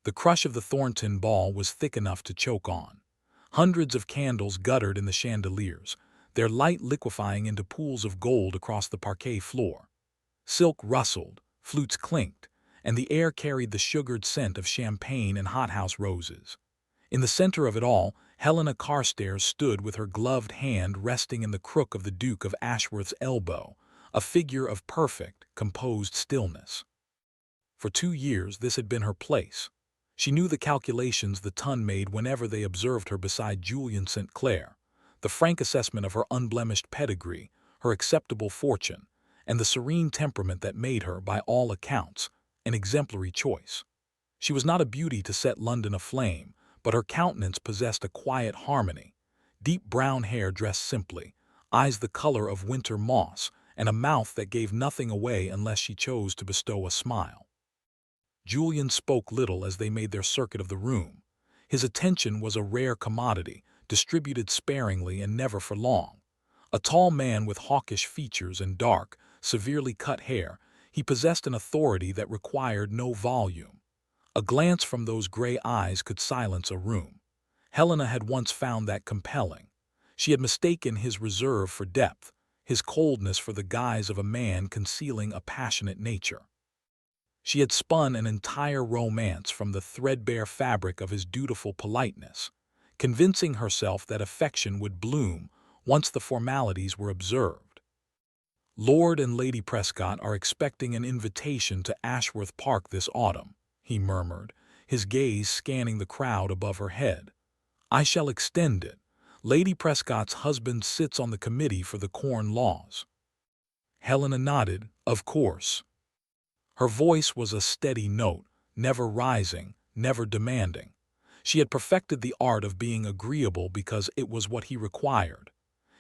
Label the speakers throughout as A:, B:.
A: The crush of the Thornton ball was thick enough to choke on. Hundreds of candles guttered in the chandeliers, their light liquefying into pools of gold across the parquet floor. Silk rustled, flutes clinked, and the air carried the sugared scent of champagne and hothouse roses. In the center of it all, Helena Carstairs stood with her gloved hand resting in the crook of the Duke of Ashworth's elbow, a figure of perfect, composed stillness. For 2 years this had been her place. She knew the calculations the ton made whenever they observed her beside Julian St. Clair, the frank assessment of her unblemished pedigree, her acceptable fortune, and the serene temperament that made her, by all accounts, an exemplary choice. She was not a beauty to set London aflame, but her countenance possessed a quiet harmony. Deep brown hair dressed simply, eyes the color of winter moss, and a mouth that gave nothing away unless she chose to bestow a smile. Julian spoke little as they made their circuit of the room. His attention was a rare commodity, distributed sparingly and never for long. A tall man with hawkish features and dark, severely cut hair, he possessed an authority that required no volume. A glance from those gray eyes could silence a room. Helena had once found that compelling. She had mistaken his reserve for depth, his coldness for the guise of a man concealing a passionate nature. She had spun an entire romance from the threadbare fabric of his dutiful politeness, convincing herself that affection would bloom once the formalities were observed. "Lord and Lady Prescott are expecting an invitation to Ashworth Park this autumn," he murmured, his gaze scanning the crowd above her head. "I shall extend it. Lady Prescott's husband sits on the committee for the Corn Laws." Helena nodded, "Of course." Her voice was a steady note, never rising, never demanding. She had perfected the art of being agreeable because it was what he required.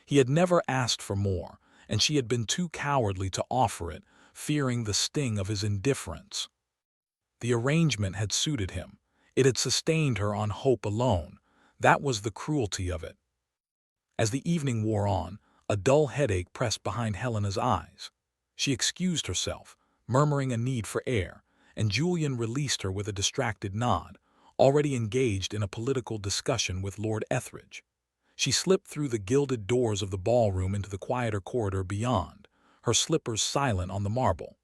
A: He had never asked for more, and she had been too cowardly to offer it, fearing the sting of his indifference. The arrangement had suited him. It had sustained her on hope alone. That was the cruelty of it. As the evening wore on, a dull headache pressed behind Helena's eyes. She excused herself, murmuring a need for air, and Julian released her with a distracted nod, already engaged in a political discussion with Lord Etheridge. She slipped through the gilded doors of the ballroom into the quieter corridor beyond, her slippers silent on the marble.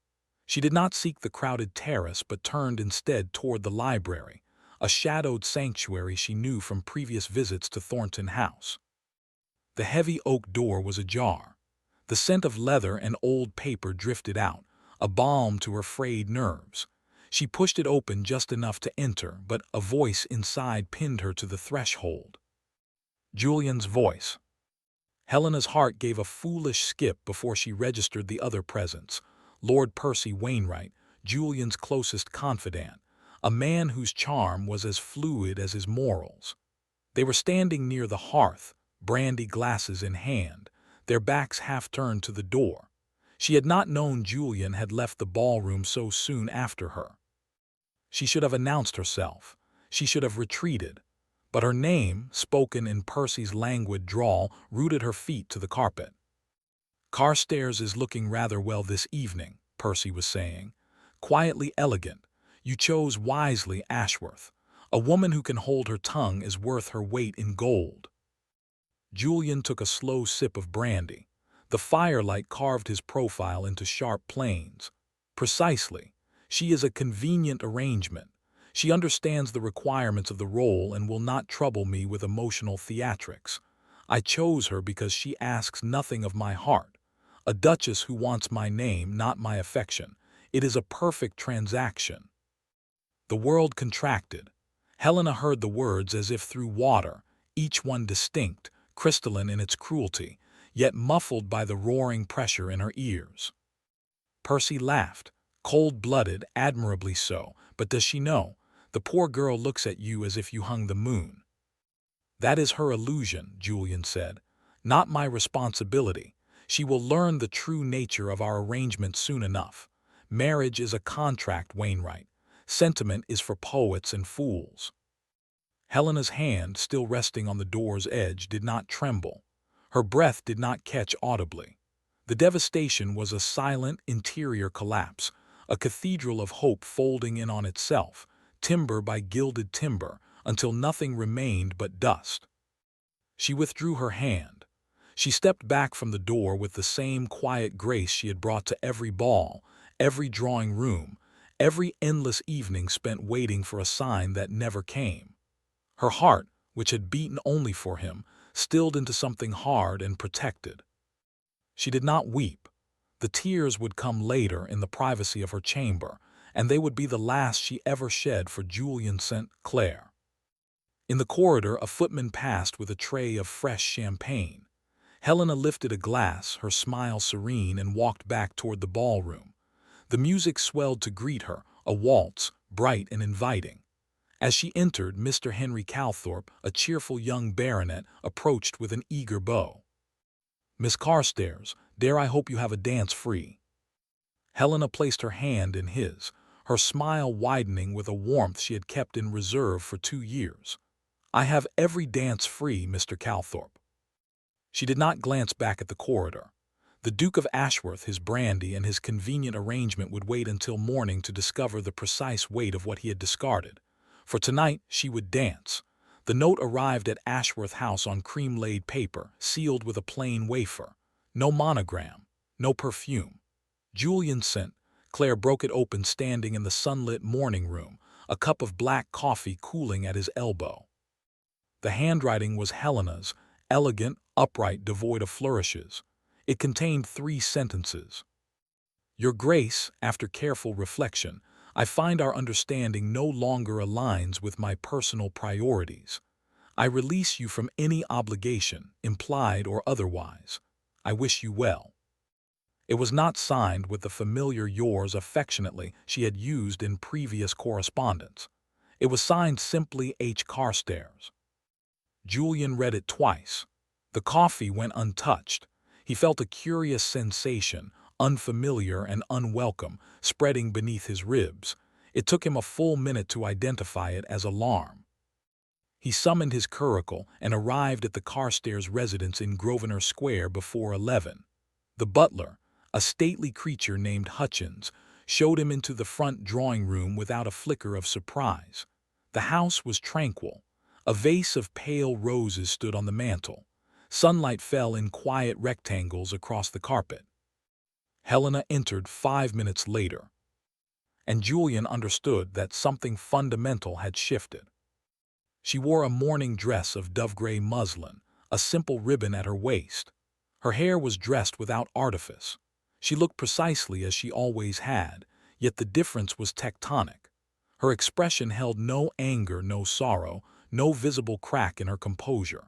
A: She did not seek the crowded terrace but turned instead toward the library, a shadowed sanctuary she knew from previous visits to Thornton House. The heavy oak door was ajar. The scent of leather and old paper drifted out, a balm to her frayed nerves. She pushed it open just enough to enter, but a voice inside pinned her to the threshold. Julian's voice. Helena's heart gave a foolish skip before she registered the other presence, Lord Percy Wainwright, Julian's closest confidant, a man whose charm was as fluid as his morals. They were standing near the hearth, brandy glasses in hand, their backs half turned to the door. She had not known Julian had left the ballroom so soon after her. She should have announced herself. She should have retreated. But her name, spoken in Percy's languid drawl, rooted her feet to the carpet. "Carstairs is looking rather well this evening," Percy was saying. "Quietly elegant. You chose wisely, Ashworth. A woman who can hold her tongue is worth her weight in gold." Julian took a slow sip of brandy. The firelight carved his profile into sharp planes. "Precisely. She is a convenient arrangement. She understands the requirements of the role and will not trouble me with emotional theatrics. I chose her because she asks nothing of my heart. A duchess who wants my name, not my affection. It is a perfect transaction." The world contracted. Helena heard the words as if through water, each one distinct, crystalline in its cruelty, yet muffled by the roaring pressure in her ears. Percy laughed, cold-blooded, admirably so, but does she know? The poor girl looks at you as if you hung the moon. "That is her illusion," Julian said. "Not my responsibility. She will learn the true nature of our arrangement soon enough. Marriage is a contract, Wainwright. Sentiment is for poets and fools." Helena's hand, still resting on the door's edge, did not tremble. Her breath did not catch audibly. The devastation was a silent, interior collapse, a cathedral of hope folding in on itself, timber by gilded timber, until nothing remained but dust. She withdrew her hand. She stepped back from the door with the same quiet grace she had brought to every ball, every drawing room, every endless evening spent waiting for a sign that never came. Her heart, which had beaten only for him, stilled into something hard and protected. She did not weep. The tears would come later in the privacy of her chamber, and they would be the last she ever shed for Julian St. Clair. In the corridor, a footman passed with a tray of fresh champagne. Helena lifted a glass, her smile serene, and walked back toward the ballroom. The music swelled to greet her, a waltz, bright and inviting. As she entered, Mr. Henry Calthorpe, a cheerful young baronet, approached with an eager bow. "Miss Carstairs, dare I hope you have a dance free?" Helena placed her hand in his, her smile widening with a warmth she had kept in reserve for 2 years. "I have every dance free, Mr. Calthorpe." She did not glance back at the corridor. The Duke of Ashworth, his brandy, and his convenient arrangement would wait until morning to discover the precise weight of what he had discarded. For tonight she would dance. The note arrived at Ashworth House on cream-laid paper, sealed with a plain wafer. No monogram, no perfume. Julian St. Clair broke it open standing in the sunlit morning room, a cup of black coffee cooling at his elbow. The handwriting was Helena's, elegant, upright, devoid of flourishes. It contained 3 sentences. "Your Grace, after careful reflection, I find our understanding no longer aligns with my personal priorities. I release you from any obligation, implied or otherwise. I wish you well." It was not signed with the familiar "yours affectionately" she had used in previous correspondence. It was signed simply H. Carstairs. Julian read it twice. The coffee went untouched. He felt a curious sensation, unfamiliar and unwelcome, spreading beneath his ribs. It took him a full minute to identify it as alarm. He summoned his curricle and arrived at the Carstairs residence in Grosvenor Square before 11. The butler, a stately creature named Hutchins, showed him into the front drawing-room without a flicker of surprise. The house was tranquil. A vase of pale roses stood on the mantel. Sunlight fell in quiet rectangles across the carpet. Helena entered 5 minutes later, and Julian understood that something fundamental had shifted. She wore a morning dress of dove-gray muslin, a simple ribbon at her waist. Her hair was dressed without artifice. She looked precisely as she always had, yet the difference was tectonic. Her expression held no anger, no sorrow, no visible crack in her composure.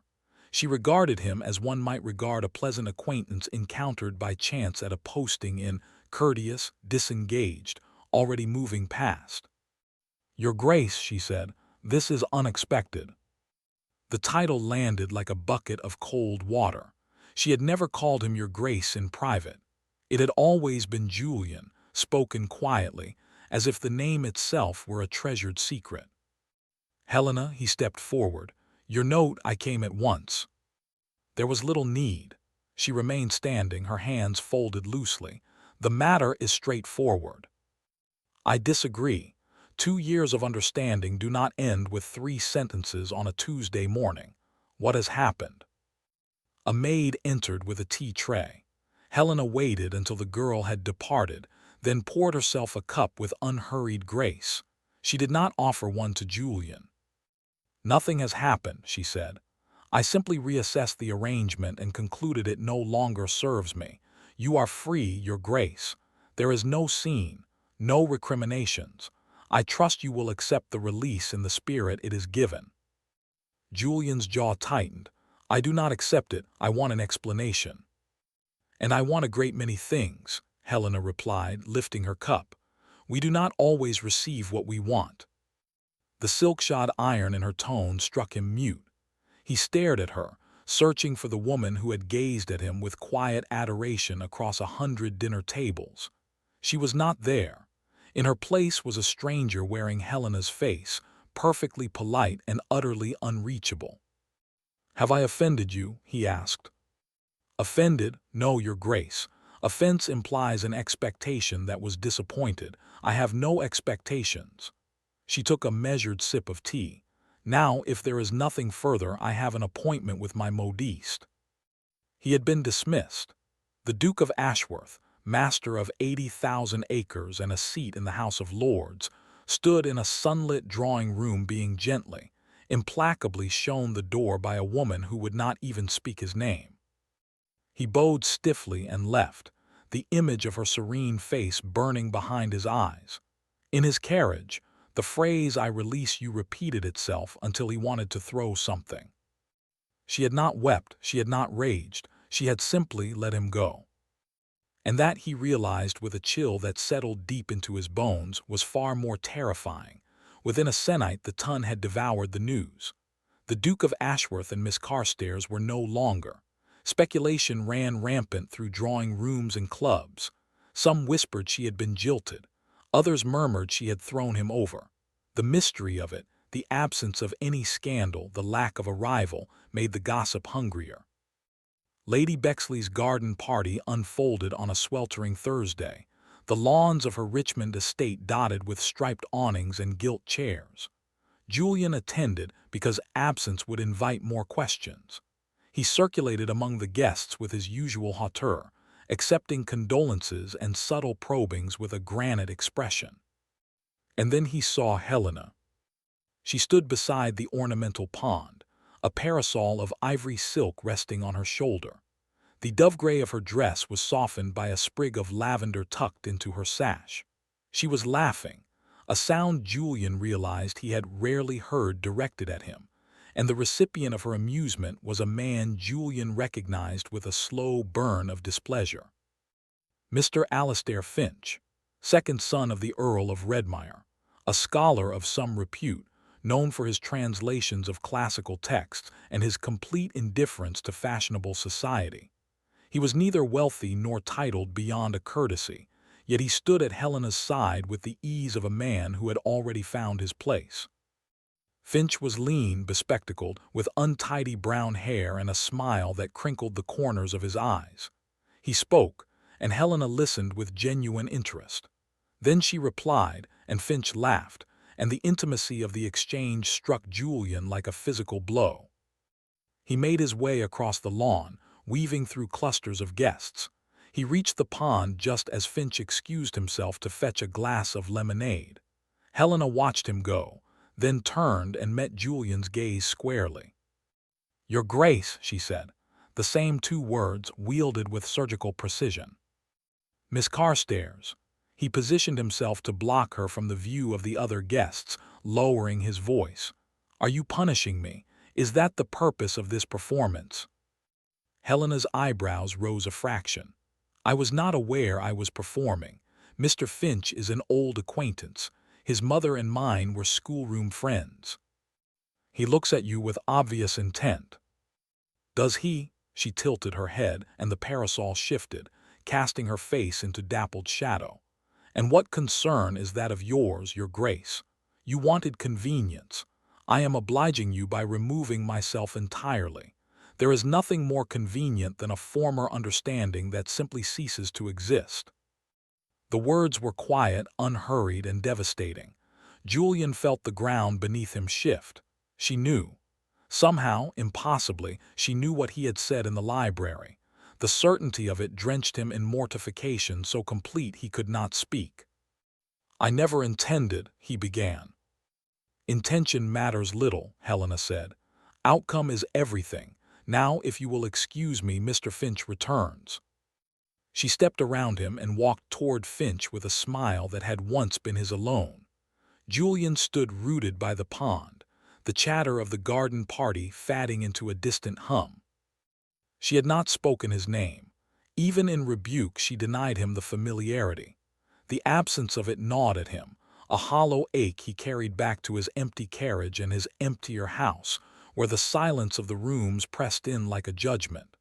A: She regarded him as one might regard a pleasant acquaintance encountered by chance at a posting inn, courteous, disengaged, already moving past. "Your Grace," she said, "this is unexpected." The title landed like a bucket of cold water. She had never called him Your Grace in private. It had always been Julian, spoken quietly, as if the name itself were a treasured secret. "Helena," he stepped forward, "your note, I came at once." There was little need. She remained standing, her hands folded loosely. "The matter is straightforward." "I disagree. 2 years of understanding do not end with 3 sentences on a Tuesday morning. What has happened?" A maid entered with a tea tray. Helena waited until the girl had departed, then poured herself a cup with unhurried grace. She did not offer one to Julian. "Nothing has happened," she said. "I simply reassessed the arrangement and concluded it no longer serves me. You are free, Your Grace. There is no scene, no recriminations. I trust you will accept the release in the spirit it is given." Julian's jaw tightened. "I do not accept it. I want an explanation." "And I want a great many things," Helena replied, lifting her cup. "We do not always receive what we want." The silk-shod iron in her tone struck him mute. He stared at her, searching for the woman who had gazed at him with quiet adoration across 100 dinner tables. She was not there. In her place was a stranger wearing Helena's face, perfectly polite and utterly unreachable. "Have I offended you?" he asked. "Offended? No, Your Grace. Offense implies an expectation that was disappointed. I have no expectations." She took a measured sip of tea. Now, if there is nothing further, I have an appointment with my modiste. He had been dismissed. The Duke of Ashworth, master of 80,000 acres and a seat in the House of Lords, stood in a sunlit drawing-room being gently, implacably shown the door by a woman who would not even speak his name. He bowed stiffly and left, the image of her serene face burning behind his eyes. In his carriage, the phrase "I release you" repeated itself until he wanted to throw something. She had not wept, she had not raged, she had simply let him go. And that, he realized with a chill that settled deep into his bones, was far more terrifying. Within a sennight the Ton had devoured the news. The Duke of Ashworth and Miss Carstairs were no longer. Speculation ran rampant through drawing-rooms and clubs. Some whispered she had been jilted. Others murmured she had thrown him over. The mystery of it, the absence of any scandal, the lack of a rival, made the gossip hungrier. Lady Bexley's garden party unfolded on a sweltering Thursday, the lawns of her Richmond estate dotted with striped awnings and gilt chairs. Julian attended because absence would invite more questions. He circulated among the guests with his usual hauteur, accepting condolences and subtle probings with a granite expression. And then he saw Helena. She stood beside the ornamental pond, a parasol of ivory silk resting on her shoulder. The dove-gray of her dress was softened by a sprig of lavender tucked into her sash. She was laughing, a sound Julian realized he had rarely heard directed at him, and the recipient of her amusement was a man Julian recognized with a slow burn of displeasure. Mr. Alastair Finch, second son of the Earl of Redmire, a scholar of some repute, known for his translations of classical texts and his complete indifference to fashionable society. He was neither wealthy nor titled beyond a courtesy, yet he stood at Helena's side with the ease of a man who had already found his place. Finch was lean, bespectacled, with untidy brown hair and a smile that crinkled the corners of his eyes. He spoke, and Helena listened with genuine interest. Then she replied, and Finch laughed, and the intimacy of the exchange struck Julian like a physical blow. He made his way across the lawn, weaving through clusters of guests. He reached the pond just as Finch excused himself to fetch a glass of lemonade. Helena watched him go, then turned and met Julian's gaze squarely. "Your Grace," she said, the same two words wielded with surgical precision. "Miss Carstairs." He positioned himself to block her from the view of the other guests, lowering his voice. "Are you punishing me? Is that the purpose of this performance?" Helena's eyebrows rose a fraction. "I was not aware I was performing. Mr. Finch is an old acquaintance. His mother and mine were schoolroom friends." "He looks at you with obvious intent." "Does he?" She tilted her head, and the parasol shifted, casting her face into dappled shadow. "And what concern is that of yours, Your Grace? You wanted convenience. I am obliging you by removing myself entirely. There is nothing more convenient than a former understanding that simply ceases to exist." The words were quiet, unhurried, and devastating. Julian felt the ground beneath him shift. She knew. Somehow, impossibly, she knew what he had said in the library. The certainty of it drenched him in mortification so complete he could not speak. "I never intended," he began. "Intention matters little," Helena said. "Outcome is everything. Now, if you will excuse me, Mr. Finch returns." She stepped around him and walked toward Finch with a smile that had once been his alone. Julian stood rooted by the pond, the chatter of the garden party fading into a distant hum. She had not spoken his name. Even in rebuke she denied him the familiarity. The absence of it gnawed at him, a hollow ache he carried back to his empty carriage and his emptier house, where the silence of the rooms pressed in like a judgment.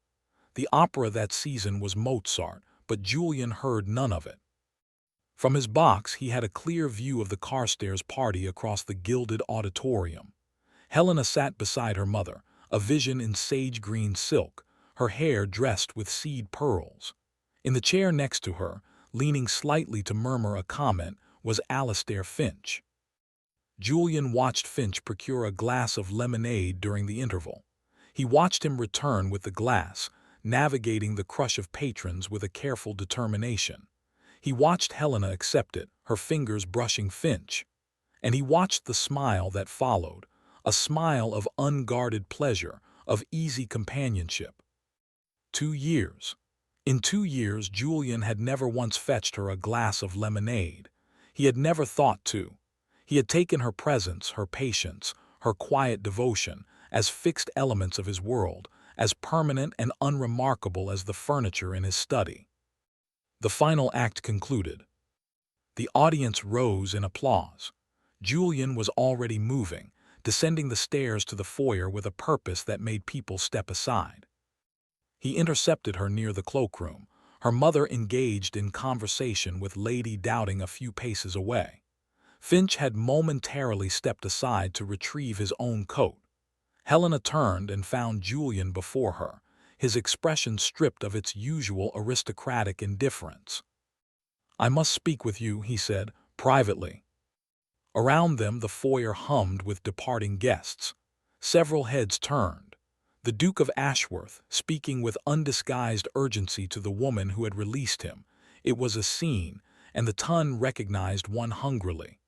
A: The opera that season was Mozart, but Julian heard none of it. From his box he had a clear view of the Carstairs party across the gilded auditorium. Helena sat beside her mother, a vision in sage-green silk, her hair dressed with seed pearls. In the chair next to her, leaning slightly to murmur a comment, was Alastair Finch. Julian watched Finch procure a glass of lemonade during the interval. He watched him return with the glass, navigating the crush of patrons with a careful determination. He watched Helena accept it, her fingers brushing Finch. And he watched the smile that followed, a smile of unguarded pleasure, of easy companionship. 2 years. In 2 years, Julian had never once fetched her a glass of lemonade. He had never thought to. He had taken her presence, her patience, her quiet devotion, as fixed elements of his world, as permanent and unremarkable as the furniture in his study. The final act concluded. The audience rose in applause. Julian was already moving, descending the stairs to the foyer with a purpose that made people step aside. He intercepted her near the cloakroom, her mother engaged in conversation with Lady Doubting a few paces away. Finch had momentarily stepped aside to retrieve his own coat. Helena turned and found Julian before her, his expression stripped of its usual aristocratic indifference. "I must speak with you," he said, "privately." Around them the foyer hummed with departing guests. Several heads turned. The Duke of Ashworth, speaking with undisguised urgency to the woman who had released him. It was a scene, and the ton recognized one hungrily.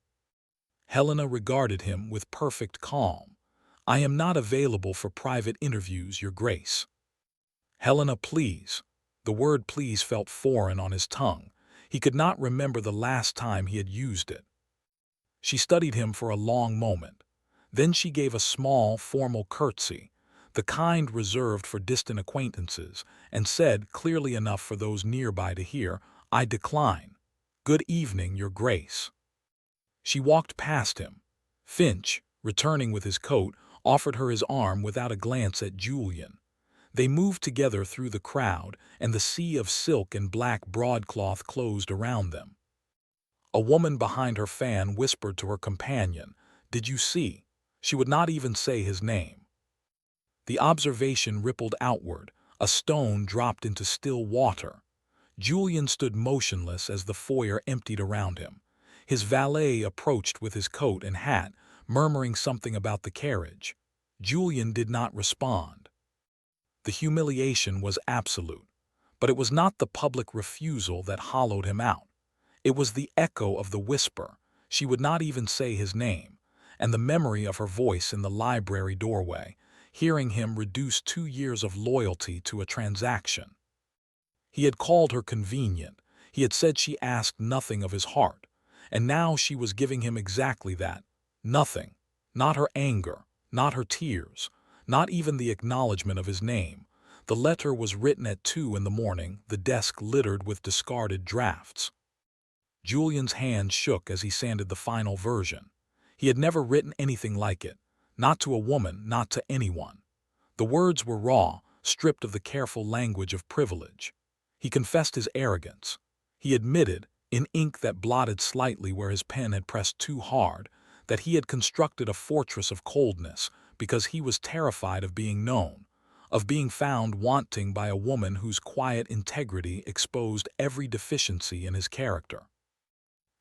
A: Helena regarded him with perfect calm. "I am not available for private interviews, Your Grace." "Helena, please." The word please felt foreign on his tongue. He could not remember the last time he had used it. She studied him for a long moment. Then she gave a small, formal curtsy, the kind reserved for distant acquaintances, and said, clearly enough for those nearby to hear, "I decline. Good evening, Your Grace." She walked past him. Finch, returning with his coat, offered her his arm without a glance at Julian. They moved together through the crowd, and the sea of silk and black broadcloth closed around them. A woman behind her fan whispered to her companion, "Did you see?" She would not even say his name. The observation rippled outward, a stone dropped into still water. Julian stood motionless as the foyer emptied around him. His valet approached with his coat and hat, murmuring something about the carriage. Julian did not respond. The humiliation was absolute, but it was not the public refusal that hollowed him out. It was the echo of the whisper, she would not even say his name, and the memory of her voice in the library doorway, hearing him reduce 2 years of loyalty to a transaction. He had called her convenient, he had said she asked nothing of his heart, and now she was giving him exactly that, nothing, not her anger, not her tears, not even the acknowledgement of his name. The letter was written at 2 in the morning, the desk littered with discarded drafts. Julian's hand shook as he sanded the final version. He had never written anything like it, not to a woman, not to anyone. The words were raw, stripped of the careful language of privilege. He confessed his arrogance. He admitted, in ink that blotted slightly where his pen had pressed too hard, that he had constructed a fortress of coldness because he was terrified of being known, of being found wanting by a woman whose quiet integrity exposed every deficiency in his character.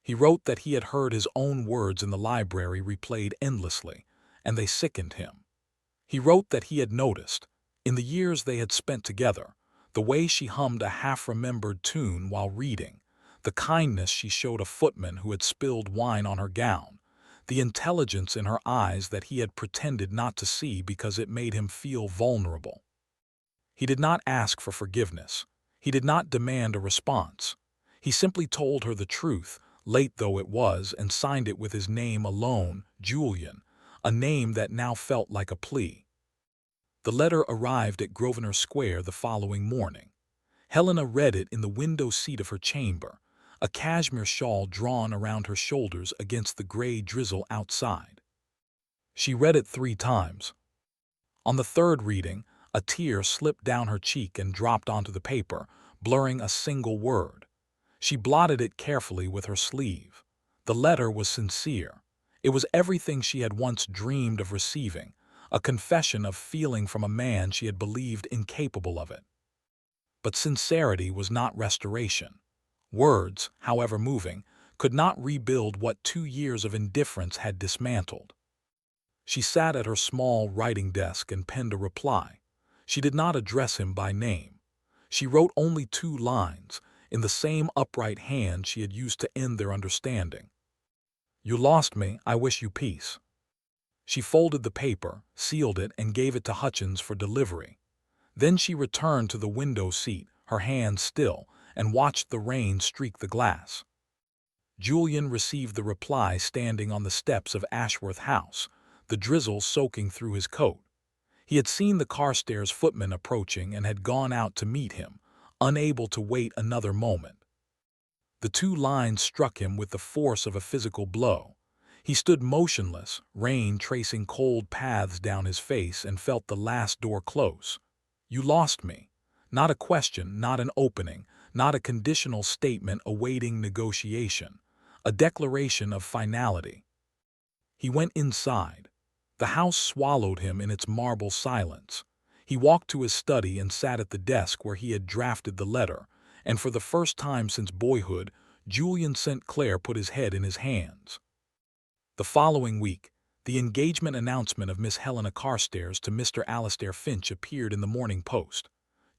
A: He wrote that he had heard his own words in the library replayed endlessly, and they sickened him. He wrote that he had noticed, in the years they had spent together, the way she hummed a half-remembered tune while reading, the kindness she showed a footman who had spilled wine on her gown, the intelligence in her eyes that he had pretended not to see because it made him feel vulnerable. He did not ask for forgiveness. He did not demand a response. He simply told her the truth, late though it was, and signed it with his name alone, Julian, a name that now felt like a plea. The letter arrived at Grosvenor Square the following morning. Helena read it in the window seat of her chamber, a cashmere shawl drawn around her shoulders against the gray drizzle outside. She read it 3 times. On the 3rd reading, a tear slipped down her cheek and dropped onto the paper, blurring a single word. She blotted it carefully with her sleeve. The letter was sincere. It was everything she had once dreamed of receiving, a confession of feeling from a man she had believed incapable of it. But sincerity was not restoration. Words, however moving, could not rebuild what 2 years of indifference had dismantled. She sat at her small writing desk and penned a reply. She did not address him by name. She wrote only 2 lines, in the same upright hand she had used to end their understanding. "You lost me, I wish you peace." She folded the paper, sealed it, and gave it to Hutchins for delivery. Then she returned to the window seat, her hands still, and watched the rain streak the glass. Julian received the reply standing on the steps of Ashworth House, the drizzle soaking through his coat. He had seen the Carstairs footman approaching and had gone out to meet him, unable to wait another moment. The 2 lines struck him with the force of a physical blow. He stood motionless, rain tracing cold paths down his face, and felt the last door close. "You lost me." Not a question, not an opening, not a conditional statement awaiting negotiation. A declaration of finality. He went inside. The house swallowed him in its marble silence. He walked to his study and sat at the desk where he had drafted the letter, and for the first time since boyhood, Julian St. Clair put his head in his hands. The following week, the engagement announcement of Miss Helena Carstairs to Mr. Alastair Finch appeared in the Morning Post.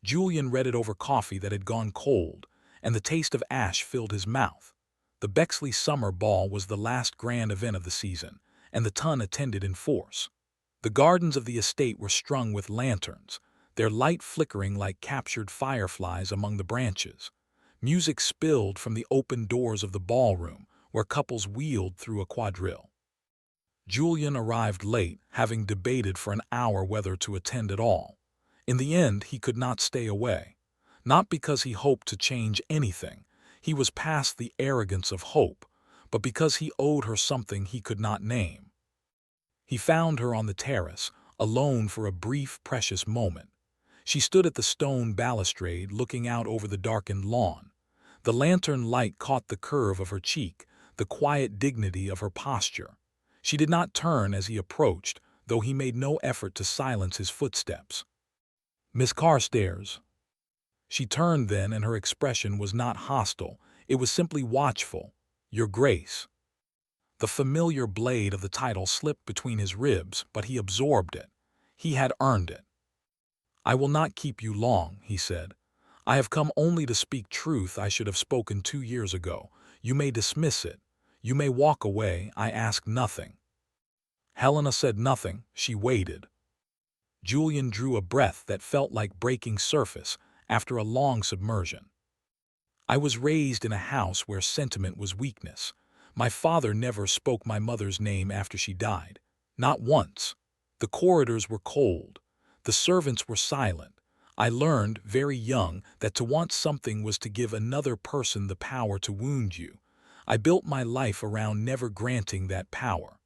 A: Julian read it over coffee that had gone cold, and the taste of ash filled his mouth. The Bexley Summer Ball was the last grand event of the season, and the ton attended in force. The gardens of the estate were strung with lanterns, their light flickering like captured fireflies among the branches. Music spilled from the open doors of the ballroom, where couples wheeled through a quadrille. Julian arrived late, having debated for an hour whether to attend at all. In the end, he could not stay away. Not because he hoped to change anything. He was past the arrogance of hope, but because he owed her something he could not name. He found her on the terrace, alone for a brief, precious moment. She stood at the stone balustrade looking out over the darkened lawn. The lantern light caught the curve of her cheek, the quiet dignity of her posture. She did not turn as he approached, though he made no effort to silence his footsteps. "Miss Carstairs." She turned then, and her expression was not hostile, it was simply watchful. "Your Grace." The familiar blade of the title slipped between his ribs, but he absorbed it. He had earned it. "I will not keep you long," he said. "I have come only to speak truth I should have spoken 2 years ago. You may dismiss it. You may walk away. I ask nothing." Helena said nothing. She waited. Julian drew a breath that felt like breaking surface after a long submersion. "I was raised in a house where sentiment was weakness. My father never spoke my mother's name after she died. Not once. The corridors were cold. The servants were silent. I learned, very young, that to want something was to give another person the power to wound you. I built my life around never granting that power."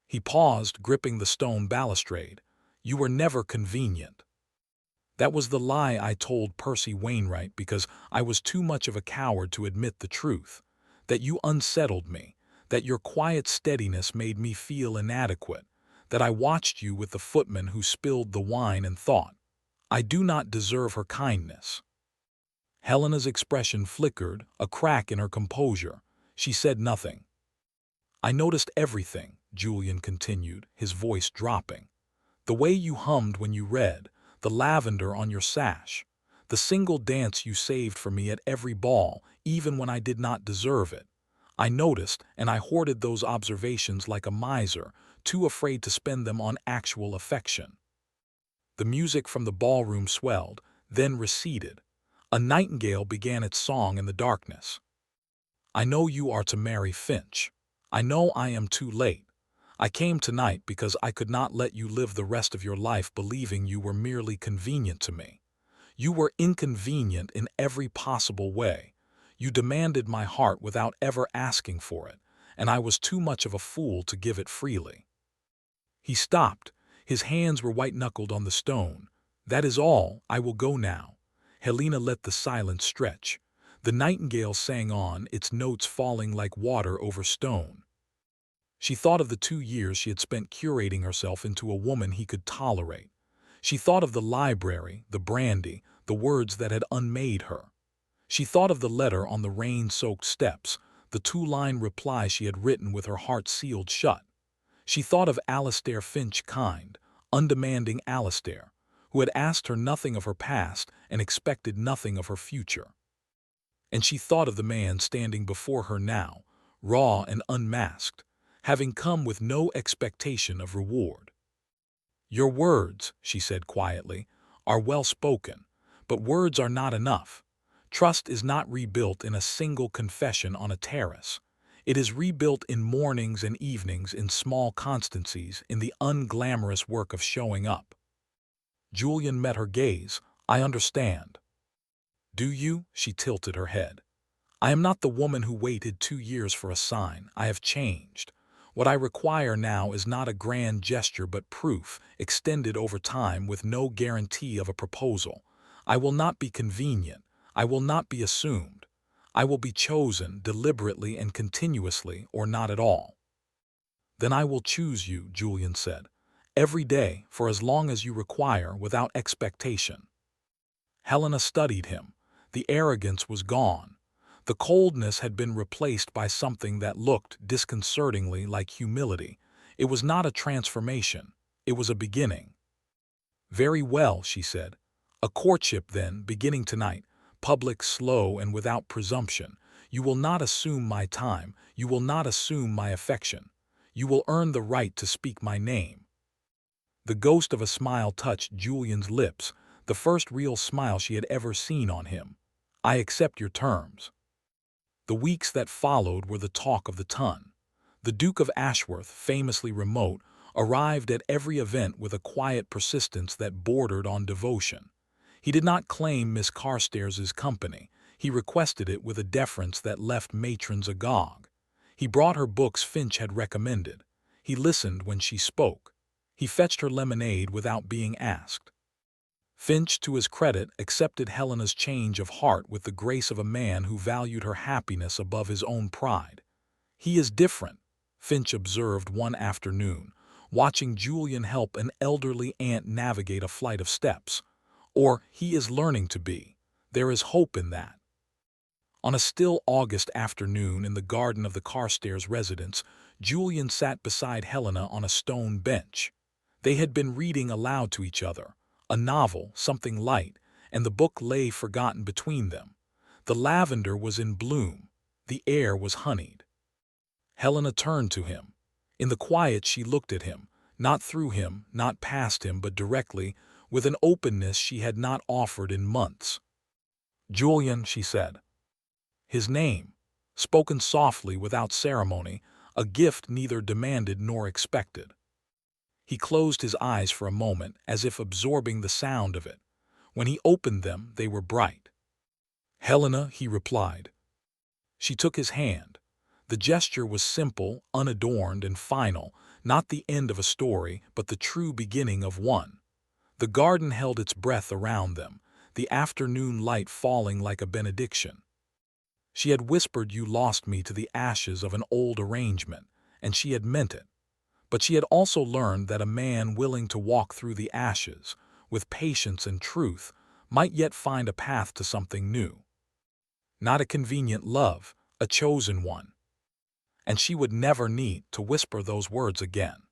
A: He paused, gripping the stone balustrade. "You were never convenient." "That was the lie I told Percy Wainwright because I was too much of a coward to admit the truth. That you unsettled me, that your quiet steadiness made me feel inadequate, that I watched you with the footman who spilled the wine and thought, I do not deserve her kindness." Helena's expression flickered, a crack in her composure. She said nothing. "I noticed everything," Julian continued, his voice dropping. "The way you hummed when you read, the lavender on your sash, the single dance you saved for me at every ball, even when I did not deserve it. I noticed, and I hoarded those observations like a miser, too afraid to spend them on actual affection." The music from the ballroom swelled, then receded. A nightingale began its song in the darkness. "I know you are to marry Finch. I know I am too late. I came tonight because I could not let you live the rest of your life believing you were merely convenient to me. You were inconvenient in every possible way. You demanded my heart without ever asking for it, and I was too much of a fool to give it freely." He stopped. His hands were white-knuckled on the stone. "That is all. I will go now." Helena let the silence stretch. The nightingale sang on, its notes falling like water over stone. She thought of the 2 years she had spent curating herself into a woman he could tolerate. She thought of the library, the brandy, the words that had unmade her. She thought of the letter on the rain-soaked steps, the two-line reply she had written with her heart sealed shut. She thought of Alistair Finch, kind, undemanding Alistair, who had asked her nothing of her past and expected nothing of her future. And she thought of the man standing before her now, raw and unmasked, having come with no expectation of reward. "Your words," she said quietly, "are well spoken, but words are not enough. Trust is not rebuilt in a single confession on a terrace. It is rebuilt in mornings and evenings, in small constancies, in the unglamorous work of showing up." Julian met her gaze. "I understand." "Do you?" She tilted her head. "I am not the woman who waited 2 years for a sign. I have changed. What I require now is not a grand gesture but proof, extended over time with no guarantee of a proposal. I will not be convenient. I will not be assumed. I will be chosen deliberately and continuously, or not at all." "Then I will choose you," Julian said, "every day, for as long as you require, without expectation." Helena studied him. The arrogance was gone. The coldness had been replaced by something that looked disconcertingly like humility. It was not a transformation. It was a beginning. "Very well," she said. "A courtship, then, beginning tonight, public, slow, and without presumption. You will not assume my time. You will not assume my affection. You will earn the right to speak my name." The ghost of a smile touched Julian's lips, the first real smile she had ever seen on him. "I accept your terms." The weeks that followed were the talk of the ton. The Duke of Ashworth, famously remote, arrived at every event with a quiet persistence that bordered on devotion. He did not claim Miss Carstairs' company. He requested it with a deference that left matrons agog. He brought her books Finch had recommended. He listened when she spoke. He fetched her lemonade without being asked. Finch, to his credit, accepted Helena's change of heart with the grace of a man who valued her happiness above his own pride. "He is different," Finch observed one afternoon, watching Julian help an elderly aunt navigate a flight of steps. "Or he is learning to be. There is hope in that." On a still August afternoon in the garden of the Carstairs residence, Julian sat beside Helena on a stone bench. They had been reading aloud to each other, a novel, something light, and the book lay forgotten between them. The lavender was in bloom. The air was honeyed. Helena turned to him. In the quiet she looked at him, not through him, not past him, but directly, with an openness she had not offered in months. "Julian," she said. His name, spoken softly without ceremony, a gift neither demanded nor expected. He closed his eyes for a moment, as if absorbing the sound of it. When he opened them, they were bright. "Helena," he replied. She took his hand. The gesture was simple, unadorned, and final, not the end of a story, but the true beginning of one. The garden held its breath around them, the afternoon light falling like a benediction. She had whispered "you lost me" to the ashes of an old arrangement, and she had meant it. But she had also learned that a man willing to walk through the ashes, with patience and truth, might yet find a path to something new. Not a convenient love, a chosen one. And she would never need to whisper those words again.